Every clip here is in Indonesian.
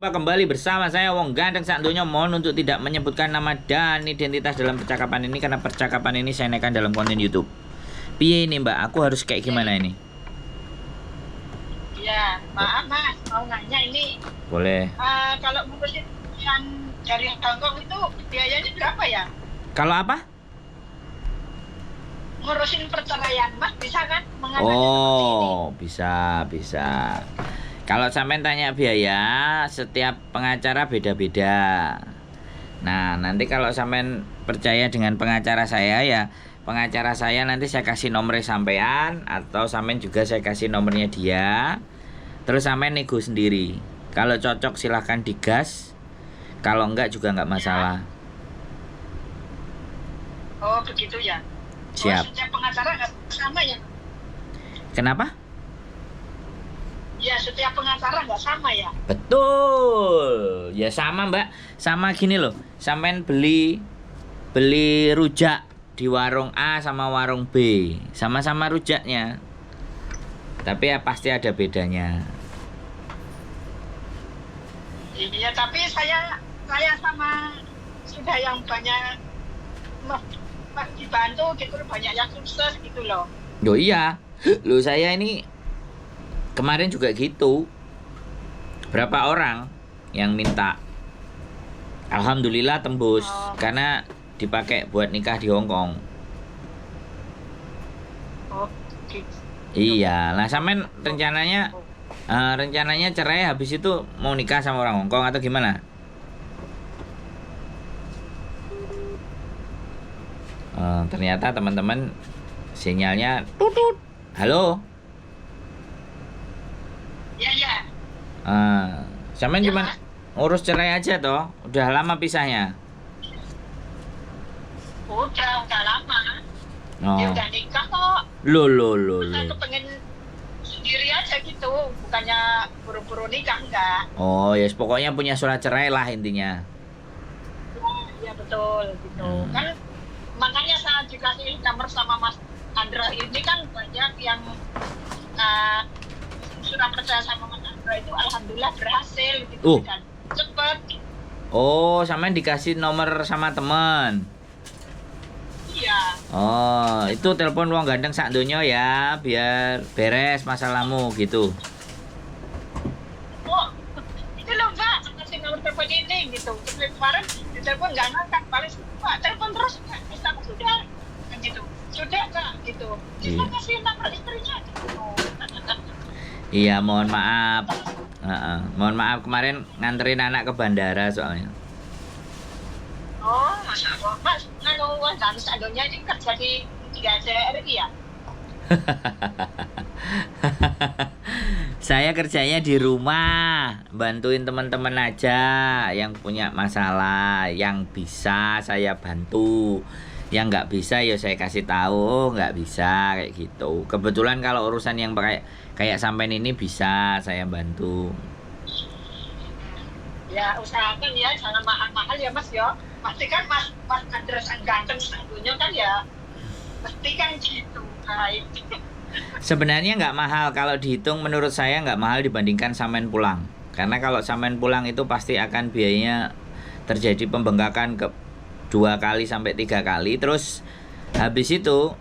Kembali bersama saya Wong Ganteng sak donya. Mohon untuk tidak menyebutkan nama dan identitas dalam percakapan ini karena percakapan ini saya naikkan dalam konten YouTube. Piye ini Mbak? Aku harus kayak gimana ini? Ya, maaf Mas, mau nanya ini. Boleh. Kalau ngurusin yang dari Hongkong itu biayanya berapa ya? Kalau apa? Ngurusin perceraian Mas bisa kan? Mengadakan Oh, bisa. Kalau sampean tanya biaya, setiap pengacara beda-beda. Nah, nanti kalau sampean percaya dengan pengacara saya ya, pengacara saya nanti saya kasih nomor sampean atau sampean juga saya kasih nomornya dia. Terus sampean nego sendiri. Kalau cocok silahkan digas. Kalau enggak juga enggak masalah. Oh, begitu ya. Siap. Oh, setiap pengacara nggak sama ya? Kenapa? Ya, setiap pengacara nggak sama ya? Betul. Ya sama Mbak. Sama gini loh. Sampean beli rujak di warung A sama warung B. Sama-sama rujaknya. Tapi ya pasti ada bedanya. Iya, tapi saya sama sudah yang banyak dibantu gitu, banyak yang sukses gitu loh. Yo iya. Loh saya ini kemarin juga gitu. Berapa orang yang minta? Alhamdulillah tembus karena dipakai buat nikah di Hongkong. Oh, gitu. Iya, nah sampean rencananya cerai habis itu mau nikah sama orang Hongkong atau gimana? Ternyata teman-teman sinyalnya tutut. Halo. Ya. Sampean Ya, cuma Mas. ngurus cerai aja toh? Udah lama pisahnya? Udah lama. Oh. Dia udah nikah kok. Loh. Saya kepengen sendiri aja gitu, bukannya buru-buru nikah enggak. Oh, ya pokoknya punya surat cerai lah intinya. Ya betul gitu. Kan makanya saya dikasih nomor sama Mas Andra ini kan banyak yang sudah percaya sama Mas Andra itu alhamdulillah berhasil gitu dan cepet. Oh, sampean dikasih nomor sama teman. Iya. Oh, itu telepon Wong Ganteng sak donya ya, biar beres masalahmu gitu. Oh, itu loh Mbak, kasih nomor telepon ini gitu. Terus kemarin di telepon nggak ngangkat, paling Pak telepon terus Kak, aku sudah kan gitu. Sudah Kak gitu. Bisa kasih nomor istrinya gitu. Iya, mohon maaf. Mohon maaf kemarin nganterin anak ke bandara soalnya. Oh, Masya Allah. Mas, Wong Ganteng Sandonya ini kerja di 3RI ya? Saya kerjanya di rumah, bantuin teman-teman aja yang punya masalah, yang bisa saya bantu, yang nggak bisa ya saya kasih tahu nggak bisa kayak gitu. Kebetulan kalau urusan yang kayak sampean ini bisa saya bantu. Ya usahakan ya, jangan mahal-mahal ya Mas ya. Pasti kan Mas Andres Ganteng Sandonya kan ya, pasti kan gitu. Baik. Sebenarnya nggak mahal kalau dihitung, menurut saya nggak mahal dibandingkan sampean pulang. Karena kalau sampean pulang itu pasti akan biayanya terjadi pembengkakan ke 2 kali sampai 3 kali. Terus habis itu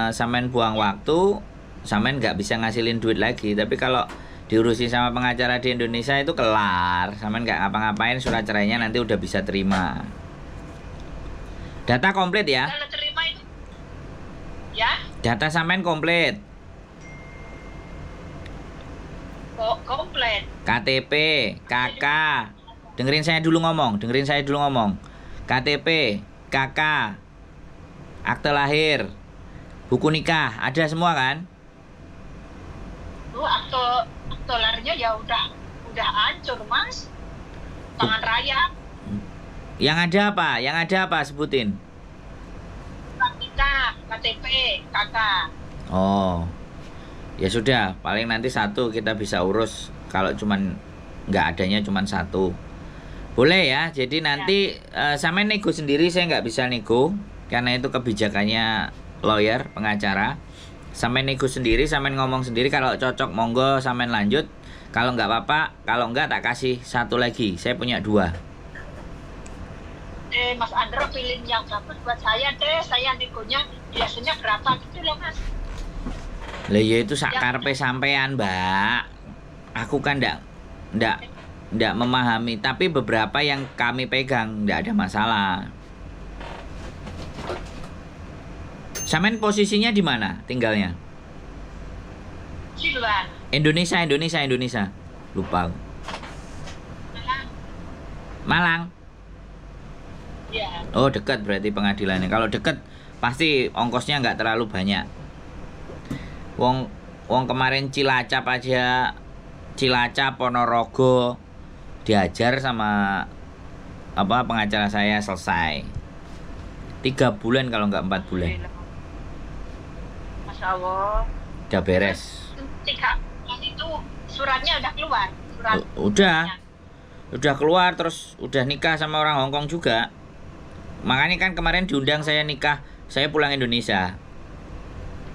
sampean buang waktu, sampean nggak bisa ngasilin duit lagi. Tapi kalau diurusin sama pengacara di Indonesia itu kelar, sampean nggak ngapa-ngapain, surat cerainya nanti udah bisa terima. Data komplit ya? Kalau terima itu, ya? Data sampean komplit. Kok komplit? KTP, KK. Dengerin saya dulu ngomong. KTP, KK, akte lahir, buku nikah, ada semua kan? Tuh akte lahirnya ya udah hancur Mas. Tangan raya. Yang ada apa? Sebutin. Nikah, KTP, KK. Oh, ya sudah. Paling nanti satu kita bisa urus. Kalau cuman nggak adanya cuman satu, boleh ya. Jadi nanti sampean nego sendiri, saya nggak bisa nego karena itu kebijakannya lawyer, pengacara. Sampean nego sendiri, sampean ngomong sendiri. Kalau cocok monggo sampean lanjut. Kalau nggak apa-apa, kalau nggak tak kasih satu lagi. Saya punya 2. Mas Andro pilih yang bagus buat saya deh. Saya negonya biasanya berapa gitu loh Mas. Lah ya itu sak karepe sampean, Mbak. Aku kan ndak memahami, tapi beberapa yang kami pegang ndak ada masalah. Sampean posisinya di mana tinggalnya? Siluan. Indonesia. Lupa. Malang. Ya. Oh, dekat berarti pengadilannya. Kalau dekat pasti ongkosnya nggak terlalu banyak. Wong kemarin Cilacap aja, Cilacap Ponorogo diajar sama pengacara saya selesai. 3 bulan kalau nggak 4 bulan. Masya Allah. Udah beres. 3 bulan itu suratnya udah keluar. Udah keluar, terus udah nikah sama orang Hongkong juga. Makanya kan kemarin diundang saya nikah, saya pulang Indonesia.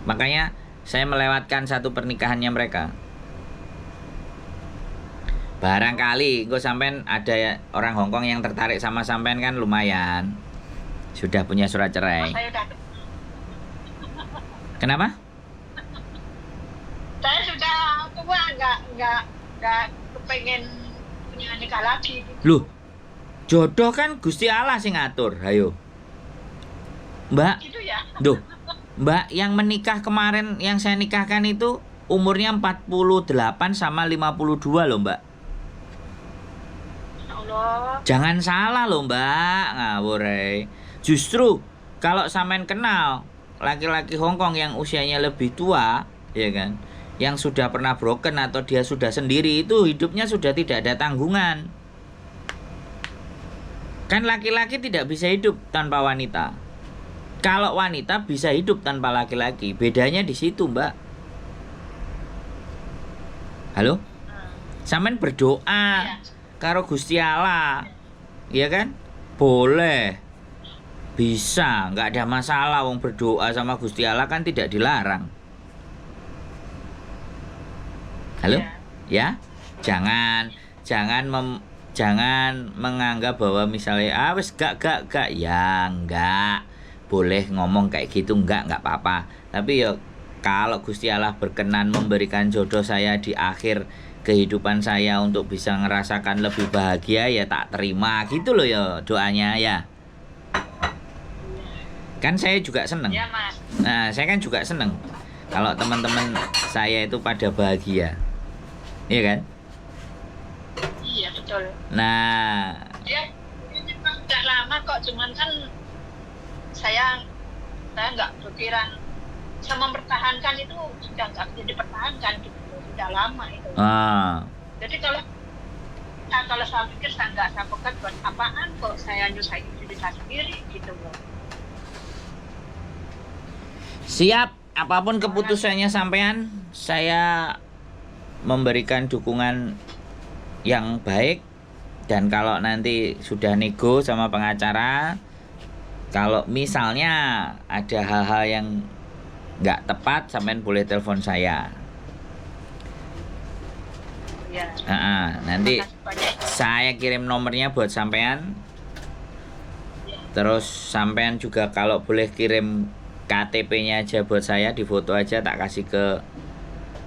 Makanya saya melewatkan satu pernikahannya mereka. Barangkali gue sampean ada orang Hongkong yang tertarik sama sampean kan lumayan. Sudah punya surat cerai. Saya udah. Kenapa? Saya sudah tua, nggak kepengen punya nikah lagi. Loh, jodoh kan Gusti Allah sing ngatur. Ayo, Mbak. Gitu ya. Duh, Mbak yang menikah kemarin yang saya nikahkan itu umurnya 48 sama 52 loh, Mbak. Ya Allah. Jangan salah loh, Mbak. Ngawur. Justru kalau sampean kenal laki-laki Hongkong yang usianya lebih tua, ya kan, yang sudah pernah broken atau dia sudah sendiri, itu hidupnya sudah tidak ada tanggungan. Kan laki-laki tidak bisa hidup tanpa wanita. Kalau wanita bisa hidup tanpa laki-laki. Bedanya di situ, Mbak. Halo? Sampean berdoa karo Gusti Allah. Iya kan? Boleh. Bisa, nggak ada masalah. Wong berdoa sama Gusti Allah kan tidak dilarang. Halo? Ya? Jangan menganggap bahwa misalnya wis gak ya enggak. Boleh ngomong kayak gitu enggak apa-apa. Tapi ya kalau Gusti Allah berkenan memberikan jodoh saya di akhir kehidupan saya untuk bisa ngerasakan lebih bahagia, ya tak terima gitu loh ya doanya ya. Kan saya juga seneng. Ya, Mas. Nah, saya kan juga seneng kalau teman-teman saya itu pada bahagia. Iya kan? Iya, betul. Nah, Ya, ini memang udah lama kok, cuman kan saya nggak berpikiran bisa mempertahankan itu, sudah nggak bisa dipertahankan gitu, sudah lama itu. Jadi kalau saya pikir saya nggak sampaikan buat apaan kok saya nyusahin diri saya sendiri gitu loh. siap, apapun keputusannya sampean, saya memberikan dukungan yang baik. Dan kalau nanti sudah nego sama pengacara, kalau misalnya ada hal-hal yang nggak tepat, sampean boleh telepon saya. Ya. Nanti saya kirim nomornya buat sampean. Terus sampean juga kalau boleh kirim KTP-nya aja buat saya, di foto aja tak kasih ke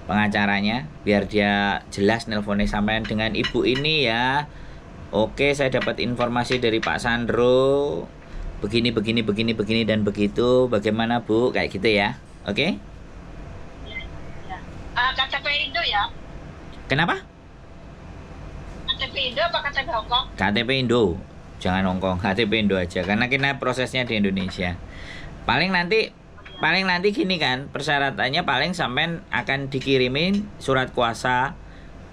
pengacaranya biar dia jelas nelponnya sampean dengan ibu ini ya. Oke, saya dapat informasi dari Pak Sandro begini dan begitu. Bagaimana Bu? Kayak gitu ya. Oke? KTP Indo ya? Kenapa? KTP Indo apa KTP Hongkong? KTP Indo. Jangan Hongkong, KTP Indo aja karena kita prosesnya di Indonesia. Paling nanti gini kan, persyaratannya paling sampean akan dikirimin surat kuasa,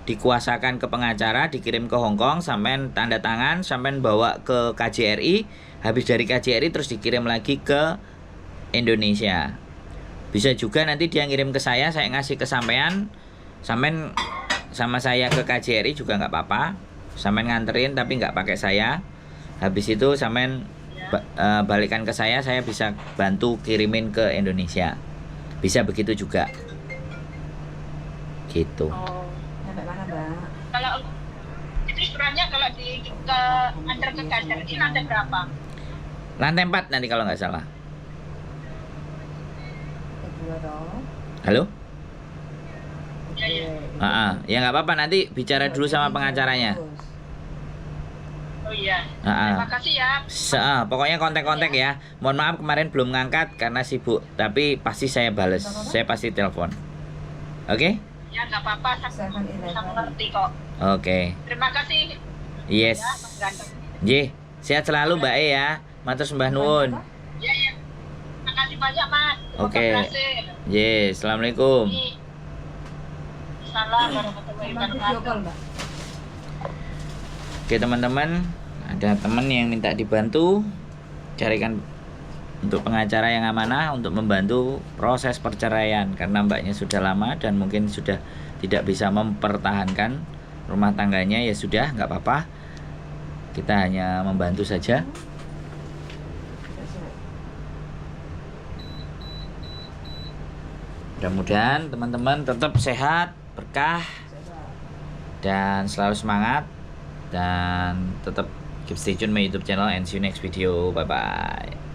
dikuasakan ke pengacara, dikirim ke Hongkong, sampean tanda tangan, sampean bawa ke KJRI, habis dari KJRI terus dikirim lagi ke Indonesia. Bisa juga nanti dia ngirim ke saya ngasih ke sampean sama saya ke KJRI juga nggak apa-apa, sampean nganterin tapi nggak pakai saya. Habis itu sampean balikan ke saya bisa bantu kirimin ke Indonesia. Bisa begitu juga. Gitu. Oh. Sampai mana, Bang? ke antar ke kasir ini lantai berapa? Lantai 4 nanti kalau nggak salah. Kedua dong. Halo? Ya, ya. Ya nggak apa-apa, nanti bicara dulu sama pengacaranya. Oh iya. Ah, Terima kasih ya. Pokoknya kontak-kontak ya. Mohon maaf kemarin belum ngangkat karena sibuk, tapi pasti saya bales. Saya pasti telepon. Oke? Ya nggak apa-apa, saya mengerti kok. Oke. Terima kasih. Yes. Ya, Mas Ganteng. Ye, sehat selalu Mbak E ya. Matur sembah nuwun. Ya, ya. Terima kasih banyak, Mas. Semoga Oke. berhasil. Ye, assalamualaikum. Salam warahmatullahi wabarakatuh. Oke teman-teman, ada teman yang minta dibantu carikan untuk pengacara yang amanah untuk membantu proses perceraian karena mbaknya sudah lama dan mungkin sudah tidak bisa mempertahankan rumah tangganya. Ya sudah, nggak apa-apa, kita hanya membantu saja. Mudah-mudahan teman-teman tetap sehat, berkah, dan selalu semangat. Dan tetap keep stay tune my YouTube channel and see you next video. Bye bye.